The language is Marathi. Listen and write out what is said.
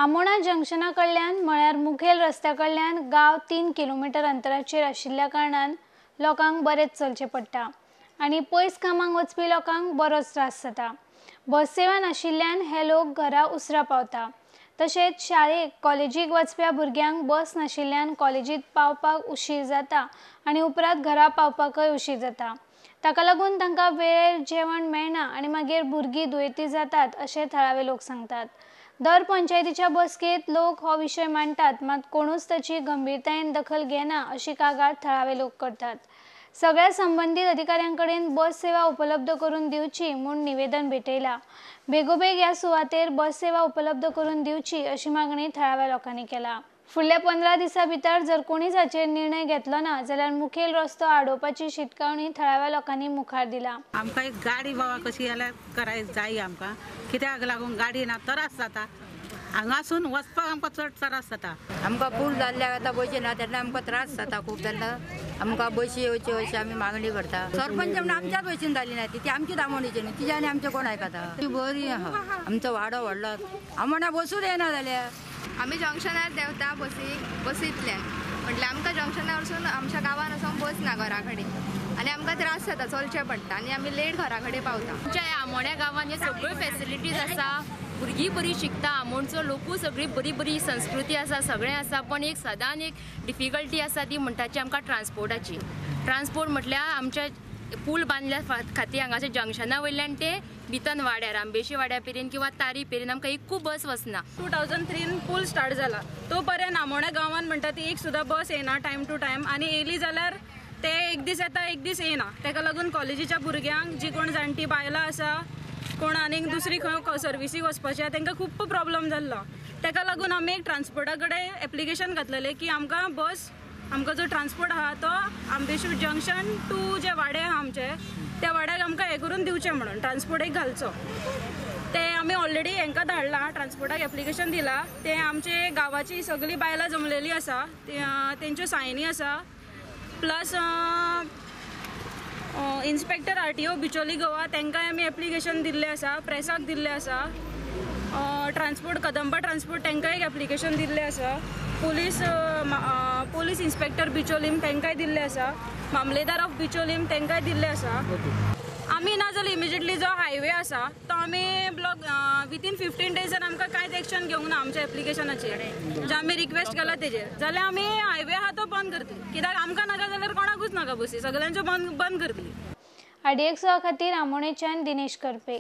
आमोणा जंक्शना कडल्यान म्हळ्यार मुखेल रस्त्या कडल्यान गांव 3 किलोमीटर अंतराचेर आशिल्ल्या कारणान लोकांक बरेच चलचे पडटा आनी पयस कामांक वचपी लोकांक बरोच त्रास जाता। बस सेवा नाशिल्ल्यान हे लोक घरा उसरा पावता। तशेंच शाळेक कॉलेजीक वचप्या भुरग्यांक बस नाशिल्ल्यान कॉलेजीत पावपाक उशीर जाता आनी उपरांत घरा पावपाकय उशीर जाता। ताका लागून तांकां वेळेर जेवण मेळना आनी मागीर भुरगीं दुयेंती जातात अशें थळावे लोक सांगतात। दर पंचायतीच्या बसकेत लोक हो विशय मांडटात, मात कोणूच ताची गंभीरतायेन दखल घेना अशी कागाळ थळावे लोक करतात। सगळ्या संबंधित अधिकाऱ्यांकडेन बस सेवा उपलब्ध करून दिवची म्हूण निवेदन भेटयला। बेगोबेग ह्या सुवातेर बस सेवा उपलब्ध करून दिवची अशी मागणी थळाव्या लोकांनी केला। फुडल्या 15 दिसां भितर जर कोणीच हाचेर निर्णय घेतलो ना जाल्यार मुखेल रस्तो आडोवपाची शिटकावणी थळाव्या लोकांनी मुखार दिला। आमकां एक गाडी बाबा कशी जाल्यार कराय जाय आमकां, कित्याक लागून गाडी ना त्रास जाता। हांगासून वचपाक आमकां चड त्रास जाता। आमकां पूल जाल्ल्याक आतां बशी ना तेन्ना आमकां त्रास जाता खूब। तेन्ना आमकां बशी येवच्यो अशी आमी मागणी करता। सरपंच म्हणून आमच्याच बशीन जाली ना ती आमची आमोणीची न्ही, तिच्या आनी आमचे कोण आयकता। ती बरी आहा, आमचो वाडो व्हडलो आमोणा बसूच येना जाल्यार आमी जंक्शनार देवता बसींतल्यान म्हटल्यार आमकां जंक्शनार वचून आमच्या गांवान वचूंक बस ना घरा कडेन आनी आमकां त्रास जाता, चलचें पडटा आनी आमी लेट घरा कडेन पावता। आमच्या आमोण्या गांवांत ह्यो सगळ्यो फॅसिलिटीज आसा, भुरगीं बरी शिकता, आमोणचो लोकूय सगळी बरी संस्कृती आसा, सगळें आसा। पण एक सदांच एक डिफिकल्टी आसा ती म्हणटाची आमकां ट्रान्सपोर्टाची। ट्रान्सपोर्ट म्हटल्यार आमच्या पूल बांदल्या खातीर हांगाच्या जंक्शना वयल्यान ते भितन वाड्यार आंबेशी वाड्या पेरेन किंवा तारी पेरेन आमकां एकू बस वचना। 2003 पूल स्टार्ट जाला तो पर्यंत आमोण्या गांवांत म्हणटा ती एक सुद्दां बस येना टायम टू टायम, आनी येयली जाल्यार ते एक दीस येता एक दीस येना। ताका लागून कॉलेजीच्या भुरग्यांक जी कोण जाणटी बायलां आसा, कोण आनीक दुसरी खंय सर्विसीक वचपाचें तांकां खूब प्रॉब्लम जाल्लो। ताका लागून आमी एक ट्रान्सपोर्टा कडेन एप्लिकेशन घातलेलें की आमकां जो ट्रान्सपोर्ट आहा तो आंबेशूर जंक्शन टू जे वाडे आहा आमचे त्या वाड्याक आमकां हें करून दिवचें म्हणून ट्रान्सपोर्ट एक घालचो। ते आमी ऑलरेडी हांकां धाडलां, ट्रान्सपोर्टाक एप्लिकेशन दिलां। ते आमचे गांवाची सगळीं बायलां जमलेली आसा, तेंच्यो सायनी आसा, plus inspector RTO Bicholim Goa तांकांय आमी एप्लिकेशन दिल्लें आसा, प्रेसाक दिल्लें आसा। ट्रान्सपोर्ट कदंबा ट्रान्सपोर्ट तांकांय एक एप्लिकेशन दिल्लें आसा। पुलीस इन्स्पेक्टर बिचोलीम तांकांय दिल्लें आसा। मामलेदार ऑफ बिचोलीम तांकांय दिल्लें आसा। आमी ना जाल्यार इमिजिएटली जो हायवे आसा तो आमी ब्लॉक विथीन 15 डेजान आमकां कांयच एक्शन घेवंक ना आमच्या एप्लिकेशनाचेर, जे आमी रिक्वेस्ट केला तेजेर, जाल्यार आमी हायवे आहा तो बंद करतली। कित्याक आमकां नाका जाल्यार कोणाकूच नाका बसी, सगळ्यांच्यो बंद करतली। IDX खातीर आमोणेच्यान दिनेश करपे।